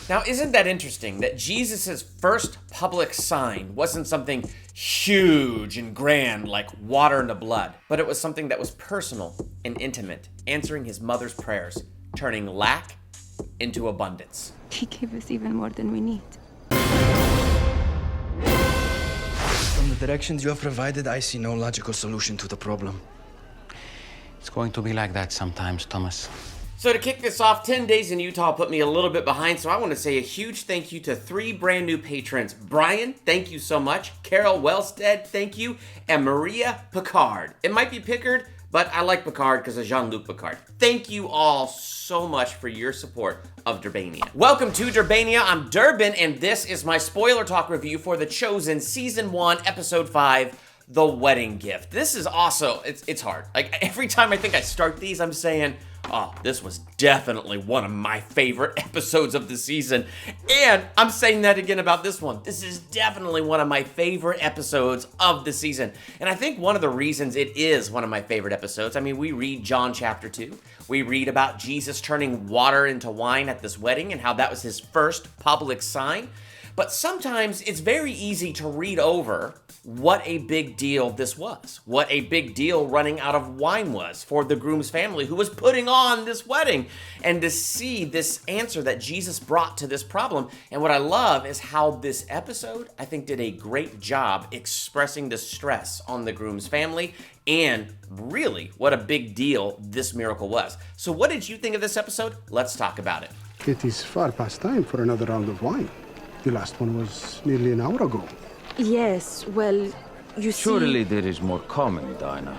Now, isn't that interesting that Jesus' first public sign wasn't something huge and grand like water into blood, but it was something that was personal and intimate, answering his mother's prayers, turning lack into abundance. He gave us even more than we need. From the directions you have provided, I see no logical solution to the problem. It's going to be like that sometimes, Thomas. So to kick this off, 10 days in Utah put me a little bit behind, so I want to say a huge thank you to 3 brand new patrons. Brian, thank you so much. Carol Wellstead, thank you. And Maria Picard. It might be Pickard, but I like Picard because of Jean-Luc Picard. Thank you all so much for your support of Durbania. Welcome to Durbania. I'm Durbin, and this is my spoiler talk review for The Chosen Season 1, Episode 5, The Wedding Gift. This is also, it's hard. Like, every time I think I start these, I'm saying, oh, this was definitely one of my favorite episodes of the season. And I'm saying that again about this one. This is definitely one of my favorite episodes of the season. And I think one of the reasons it is one of my favorite episodes, I mean, we read John chapter 2. We read about Jesus turning water into wine at this wedding and how that was his first public sign. But sometimes it's very easy to read over what a big deal this was, what a big deal running out of wine was for the groom's family who was putting on this wedding, and to see this answer that Jesus brought to this problem. And what I love is how this episode, I think, did a great job expressing the stress on the groom's family and really what a big deal this miracle was. So what did you think of this episode? Let's talk about it. It is far past time for another round of wine. The last one was nearly an hour ago. Yes, well, you see... Surely there is more coming, Dinah.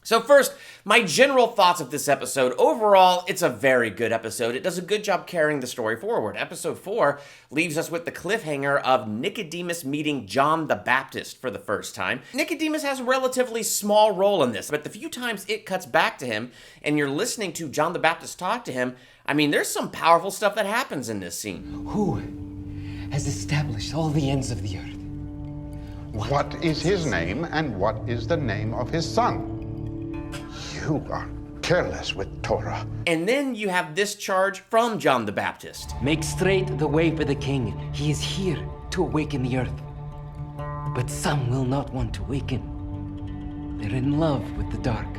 So first, my general thoughts of this episode. Overall, it's a very good episode. It does a good job carrying the story forward. Episode 4 leaves us with the cliffhanger of Nicodemus meeting John the Baptist for the first time. Nicodemus has a relatively small role in this, but the few times it cuts back to him and you're listening to John the Baptist talk to him, I mean, there's some powerful stuff that happens in this scene. Who has established all the ends of the earth? What is his name, and what is the name of his son? You are careless with Torah. And then you have this charge from John the Baptist. Make straight the way for the king. He is here to awaken the earth. But some will not want to awaken. They're in love with the dark.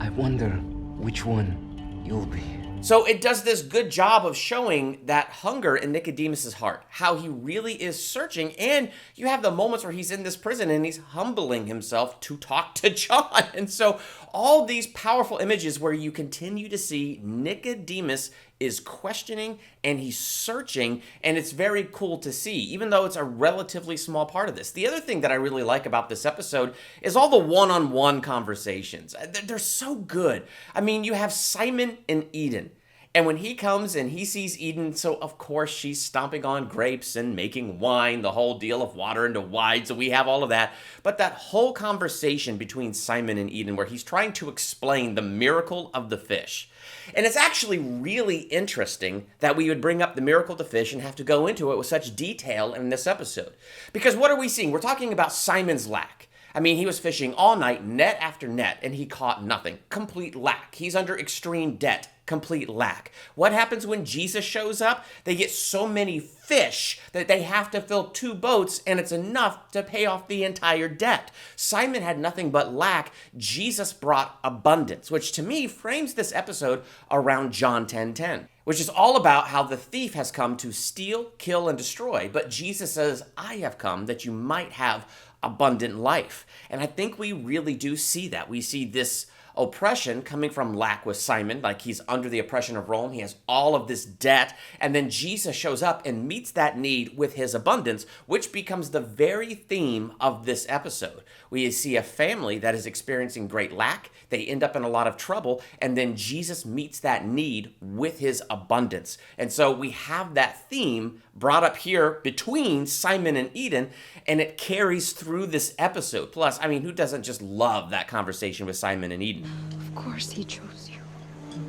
I wonder which one you'll be. So it does this good job of showing that hunger in Nicodemus's heart, how he really is searching, and you have the moments where he's in this prison and he's humbling himself to talk to John. And so all these powerful images where you continue to see Nicodemus is questioning and he's searching, and it's very cool to see, even though it's a relatively small part of this. The other thing that I really like about this episode is all the one-on-one conversations. They're so good. I mean, you have Simon and Eden. And when he comes and he sees Eden, so of course she's stomping on grapes and making wine, the whole deal of water into wine, so we have all of that. But that whole conversation between Simon and Eden where he's trying to explain the miracle of the fish. And it's actually really interesting that we would bring up the miracle of the fish and have to go into it with such detail in this episode. Because what are we seeing? We're talking about Simon's lack. I mean, he was fishing all night, net after net, and he caught nothing. Complete lack. He's under extreme debt. Complete lack. What happens when Jesus shows up? They get so many fish that they have to fill 2 boats, and it's enough to pay off the entire debt. Simon had nothing but lack. Jesus brought abundance, which to me frames this episode around John 10:10, which is all about how the thief has come to steal, kill, and destroy. But Jesus says, I have come that you might have abundant life. And I think we really do see that. We see this oppression coming from lack with Simon, like he's under the oppression of Rome. He has all of this debt, and then Jesus shows up and meets that need with his abundance, which becomes the very theme of this episode. We see a family that is experiencing great lack. They end up in a lot of trouble, and then Jesus meets that need with his abundance. And so we have that theme brought up here between Simon and Eden, and it carries through this episode. Plus, I mean, who doesn't just love that conversation with Simon and Eden? Of course he chose you.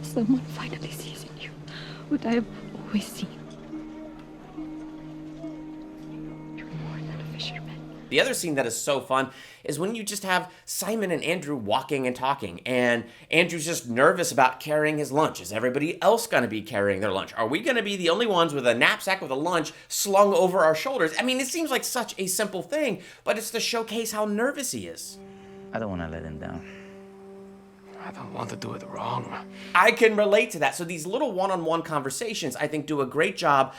Someone finally sees in you what I have always seen. You're more than a fisherman. The other scene that is so fun is when you just have Simon and Andrew walking and talking, and Andrew's just nervous about carrying his lunch. Is everybody else going to be carrying their lunch? Are we going to be the only ones with a knapsack with a lunch slung over our shoulders? I mean, it seems like such a simple thing, but it's to showcase how nervous he is. I don't want to let him down. I don't want to do it wrong. I can relate to that. So these little one-on-one conversations, I think, do a great job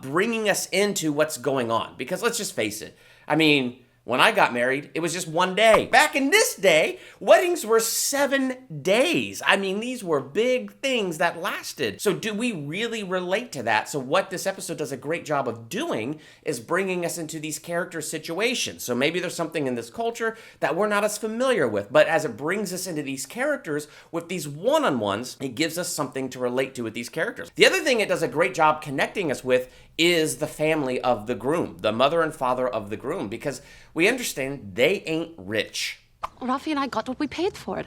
bringing us into what's going on. Because let's just face it. I mean, when I got married, it was just one day. Back in this day, weddings were 7 days. I mean, these were big things that lasted. So do we really relate to that? So what this episode does a great job of doing is bringing us into these character situations. So maybe there's something in this culture that we're not as familiar with, but as it brings us into these characters with these one-on-ones, it gives us something to relate to with these characters. The other thing it does a great job connecting us with is the family of the groom, the mother and father of the groom, because we understand they ain't rich. Rafi and I got what we paid for it.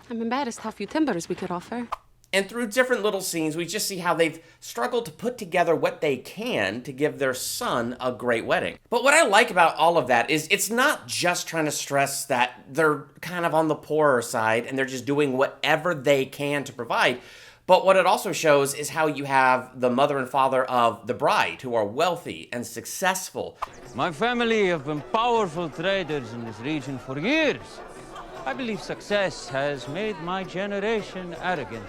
I'm embarrassed how few timbers we could offer. And through different little scenes, we just see how they've struggled to put together what they can to give their son a great wedding. But what I like about all of that is it's not just trying to stress that they're kind of on the poorer side and they're just doing whatever they can to provide. But what it also shows is how you have the mother and father of the bride who are wealthy and successful. My family have been powerful traders in this region for years. I believe success has made my generation arrogant.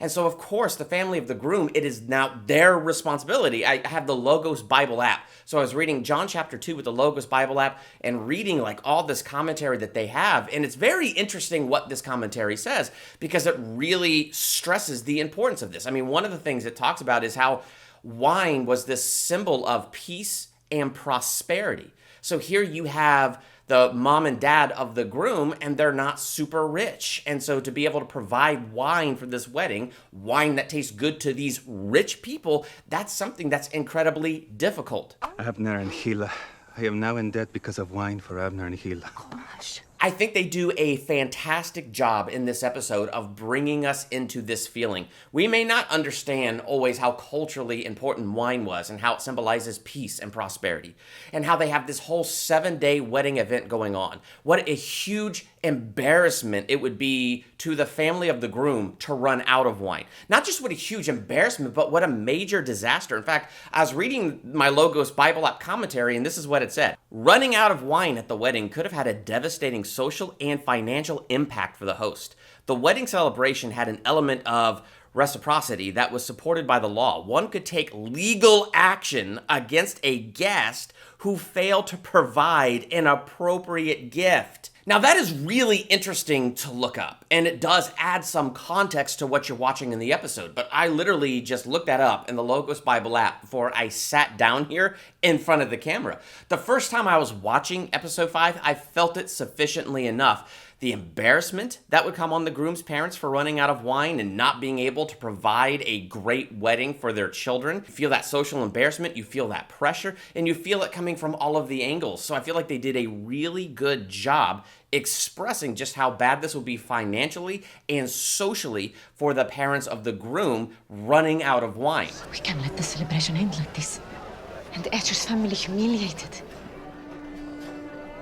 And so, of course, the family of the groom, it is now their responsibility. I have the Logos Bible app. So I was reading John chapter 2 with the Logos Bible app and reading like all this commentary that they have. And it's very interesting what this commentary says because it really stresses the importance of this. I mean, one of the things it talks about is how wine was this symbol of peace and prosperity. So here you have the mom and dad of the groom, and they're not super rich. And so to be able to provide wine for this wedding, wine that tastes good to these rich people, that's something that's incredibly difficult. Abner and Hila. I am now in debt because of wine for Abner and Hila. Gosh. I think they do a fantastic job in this episode of bringing us into this feeling. We may not understand always how culturally important wine was and how it symbolizes peace and prosperity, and how they have this whole 7-day wedding event going on. What a huge embarrassment it would be to the family of the groom to run out of wine. Not just what a huge embarrassment, but what a major disaster. In fact, I was reading my Logos Bible app commentary, and this is what it said. Running out of wine at the wedding could have had a devastating social and financial impact for the host. The wedding celebration had an element of reciprocity that was supported by the law. One could take legal action against a guest who failed to provide an appropriate gift. Now that is really interesting to look up, and it does add some context to what you're watching in the episode, but I literally just looked that up in the Logos Bible app before I sat down here in front of the camera. The first time I was watching episode 5, I felt it sufficiently enough. The embarrassment that would come on the groom's parents for running out of wine and not being able to provide a great wedding for their children. You feel that social embarrassment, you feel that pressure, and you feel it coming from all of the angles. So I feel like they did a really good job expressing just how bad this would be financially and socially for the parents of the groom running out of wine. We can't let the celebration end like this. And Esther's family humiliated.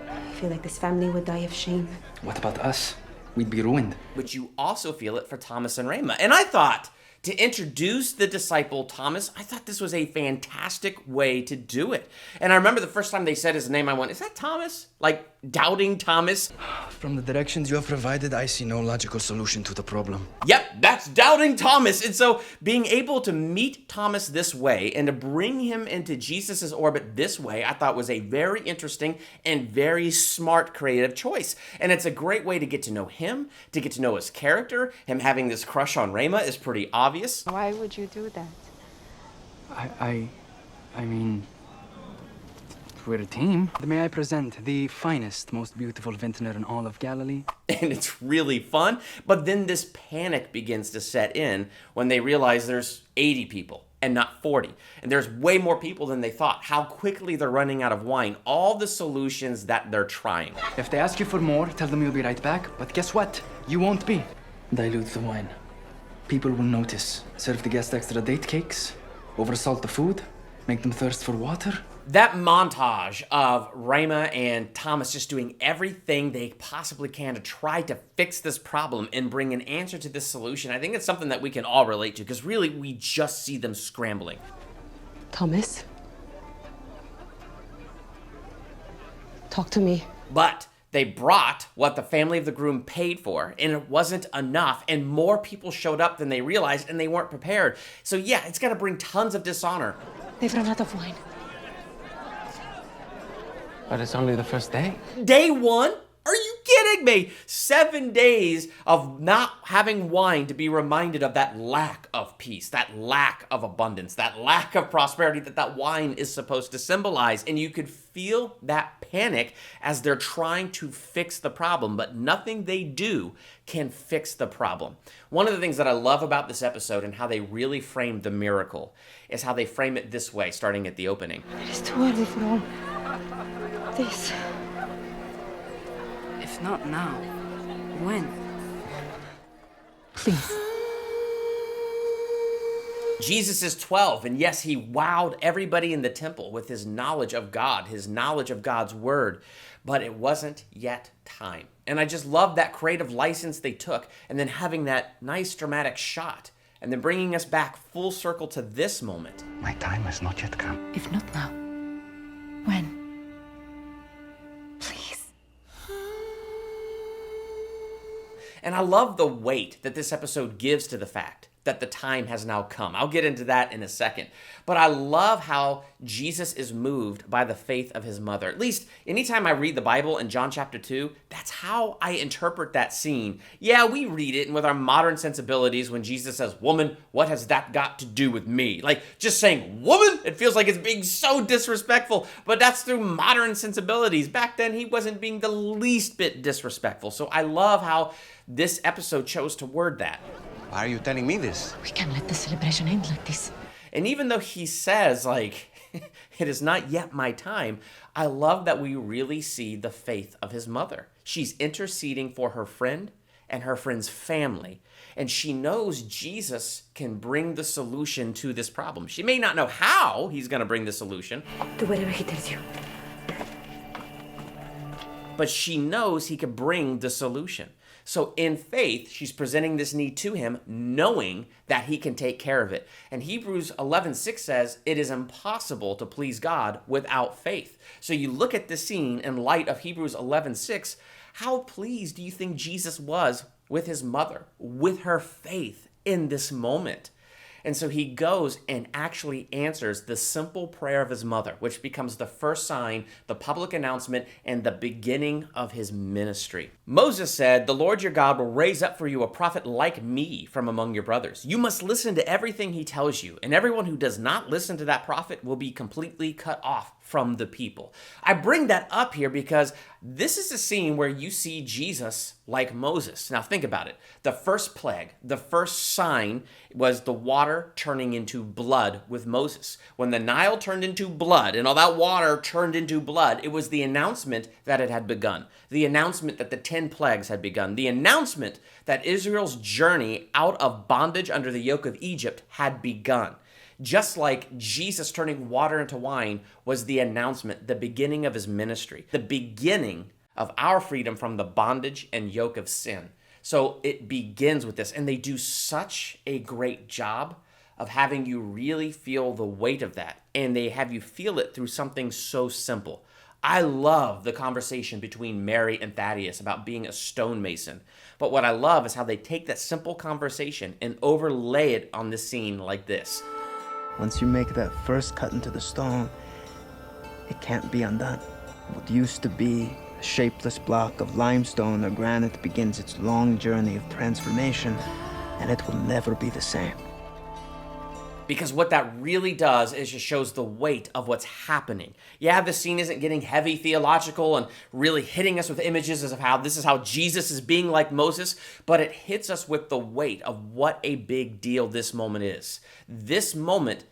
I feel like this family would die of shame. What about us? We'd be ruined. But you also feel it for Thomas and Rama. And I thought, to introduce the disciple Thomas, I thought this was a fantastic way to do it. And I remember the first time they said his name, I went, is that Thomas? Like, doubting Thomas? From the directions you have provided, I see no logical solution to the problem. Yep, that's doubting Thomas. And so being able to meet Thomas this way and to bring him into Jesus's orbit this way, I thought was a very interesting and very smart creative choice. And it's a great way to get to know him, to get to know his character. Him having this crush on Rama is pretty obvious. Why would you do that? I mean, we're a team. May I present the finest, most beautiful vintner in all of Galilee? And it's really fun. But then this panic begins to set in when they realize there's 80 people and not 40. And there's way more people than they thought. How quickly they're running out of wine. All the solutions that they're trying. If they ask you for more, tell them you'll be right back. But guess what? You won't be. Dilute the wine. People will notice. Serve the guests extra date cakes. Oversalt the food. Make them thirst for water. That montage of Rama and Thomas just doing everything they possibly can to try to fix this problem and bring an answer to this solution, I think it's something that we can all relate to, because really we just see them scrambling. Thomas? Talk to me. But they brought what the family of the groom paid for, and it wasn't enough, and more people showed up than they realized, and they weren't prepared. So yeah, it's gonna bring tons of dishonor. They've run out of wine. But it's only the first day. Day one? Are you kidding me? 7 days of not having wine to be reminded of that lack of peace, that lack of abundance, that lack of prosperity that wine is supposed to symbolize. And you could feel that panic as they're trying to fix the problem, but nothing they do can fix the problem. One of the things that I love about this episode and how they really framed the miracle is how they frame it this way, starting at the opening. It is too early for all this. If not now, when? Please. Jesus is 12, and yes, he wowed everybody in the temple with his knowledge of God, his knowledge of God's word, but it wasn't yet time. And I just love that creative license they took, and then having that nice dramatic shot, and then bringing us back full circle to this moment. My time has not yet come. If not now, when? Please. And I love the weight that this episode gives to the fact that the time has now come. I'll get into that in a second. But I love how Jesus is moved by the faith of his mother. At least anytime I read the Bible in John chapter 2, that's how I interpret that scene. Yeah, we read it and with our modern sensibilities when Jesus says, "Woman, what has that got to do with me?" Like just saying woman, it feels like it's being so disrespectful, but that's through modern sensibilities. Back then, he wasn't being the least bit disrespectful. So I love how this episode chose to word that. Why are you telling me this? We can't let the celebration end like this. And even though he says, like, it is not yet my time, I love that we really see the faith of his mother. She's interceding for her friend and her friend's family. And she knows Jesus can bring the solution to this problem. She may not know how he's going to bring the solution. Do whatever he tells you. But she knows he can bring the solution. So in faith, she's presenting this need to him, knowing that he can take care of it. And Hebrews 11:6 says, it is impossible to please God without faith. So you look at this scene in light of Hebrews 11:6, how pleased do you think Jesus was with his mother, with her faith in this moment? And so he goes and actually answers the simple prayer of his mother, which becomes the first sign, the public announcement, and the beginning of his ministry. Moses said, "The Lord your God will raise up for you a prophet like me from among your brothers. You must listen to everything he tells you, and everyone who does not listen to that prophet will be completely cut off from the people." I bring that up here because this is a scene where you see Jesus like Moses. Now think about it. The first plague, the first sign was the water turning into blood with Moses. When the Nile turned into blood and all that water turned into blood, it was the announcement that it had begun. The announcement that the 10 plagues had begun. The announcement that Israel's journey out of bondage under the yoke of Egypt had begun. Just like Jesus turning water into wine was the announcement, the beginning of his ministry, the beginning of our freedom from the bondage and yoke of sin. So it begins with this, and they do such a great job of having you really feel the weight of that, and they have you feel it through something so simple. I love the conversation between Mary and Thaddeus about being a stonemason. But what I love is how they take that simple conversation and overlay it on this scene like this. Once you make that first cut into the stone, it can't be undone. What used to be a shapeless block of limestone or granite begins its long journey of transformation, and it will never be the same. Because what that really does is just shows the weight of what's happening. Yeah, the scene isn't getting heavy theological and really hitting us with images as of how this is how Jesus is being like Moses, but it hits us with the weight of what a big deal this moment is. This moment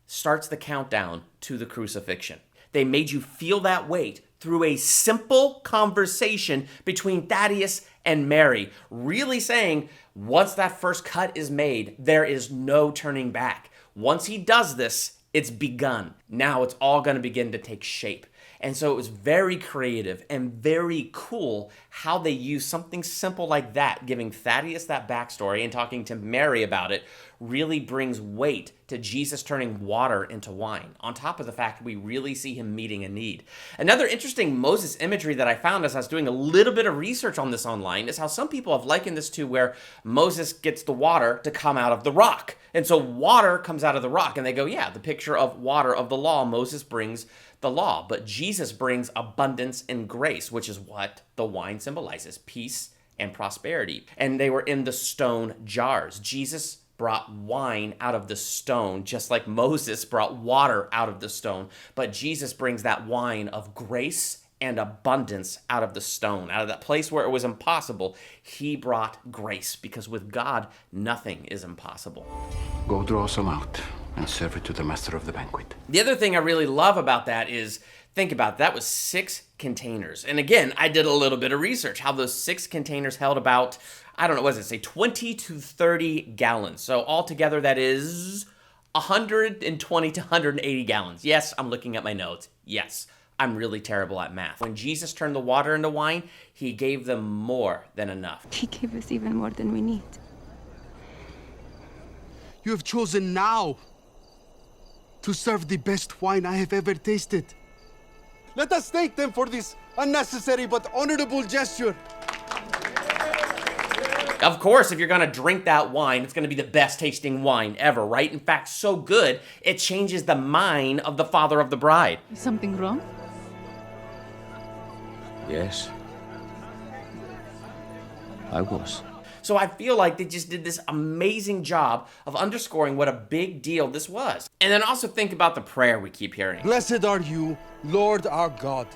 starts the countdown to the crucifixion. They made you feel that weight through a simple conversation between Thaddeus and Mary, really saying, once that first cut is made, there is no turning back. Once he does this, It's begun. Now it's all going to begin to take shape. And so it was very creative and very cool how they used something simple like that, giving Thaddeus that backstory and talking to Mary about it really brings weight to Jesus turning water into wine, on top of the fact that we really see him meeting a need. Another interesting Moses imagery that I found as I was doing a little bit of research on this online is how some people have likened this to where Moses gets the water to come out of the rock. And so water comes out of the rock, and they go, yeah, the picture of water of the law, Moses brings the law, but Jesus brings abundance and grace, which is what the wine symbolizes, peace and prosperity. And they were in the stone jars. Jesus brought wine out of the stone, just like Moses brought water out of the stone. But Jesus brings that wine of grace and abundance out of the stone, out of that place where it was impossible. He brought grace, because with God, nothing is impossible. Go draw some out and serve it to the master of the banquet. The other thing I really love about that is, think about it, that was 6 containers. And again, I did a little bit of research, how those 6 containers held about, I don't know, what does it say, 20 to 30 gallons. So altogether, that is 120 to 180 gallons. Yes, I'm looking at my notes. Yes, I'm really terrible at math. When Jesus turned the water into wine, he gave them more than enough. He gave us even more than we need. You have chosen now to serve the best wine I have ever tasted. Let us thank them for this unnecessary but honorable gesture. Of course, if you're going to drink that wine, it's going to be the best tasting wine ever, right? In fact, so good, it changes the mind of the father of the bride. Is something wrong? Yes. I was. So I feel like they just did this amazing job of underscoring what a big deal this was. And then also think about the prayer we keep hearing. Blessed are you, Lord our God,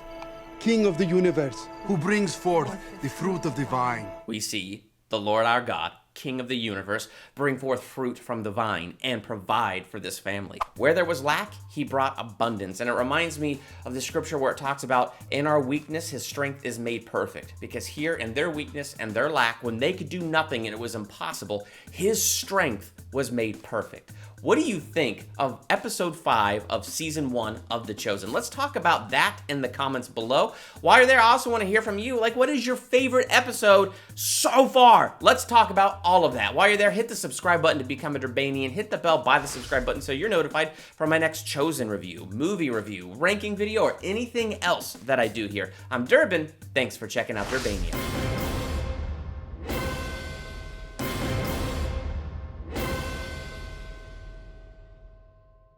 King of the universe, who brings forth the fruit of the vine. We see the Lord our God, King of the universe, bring forth fruit from the vine and provide for this family. Where there was lack, he brought abundance. And it reminds me of the scripture where it talks about, in our weakness, his strength is made perfect. Because here in their weakness and their lack, when they could do nothing and it was impossible, his strength was made perfect. What do you think of episode 5 of season 1 of The Chosen? Let's talk about that in the comments below. While you're there, I also want to hear from you. Like, what is your favorite episode so far? Let's talk about all of that. While you're there, hit the subscribe button to become a Durbanian. Hit the bell by the subscribe button so you're notified for my next Chosen review, movie review, ranking video, or anything else that I do here. I'm Durbin. Thanks for checking out Durbania.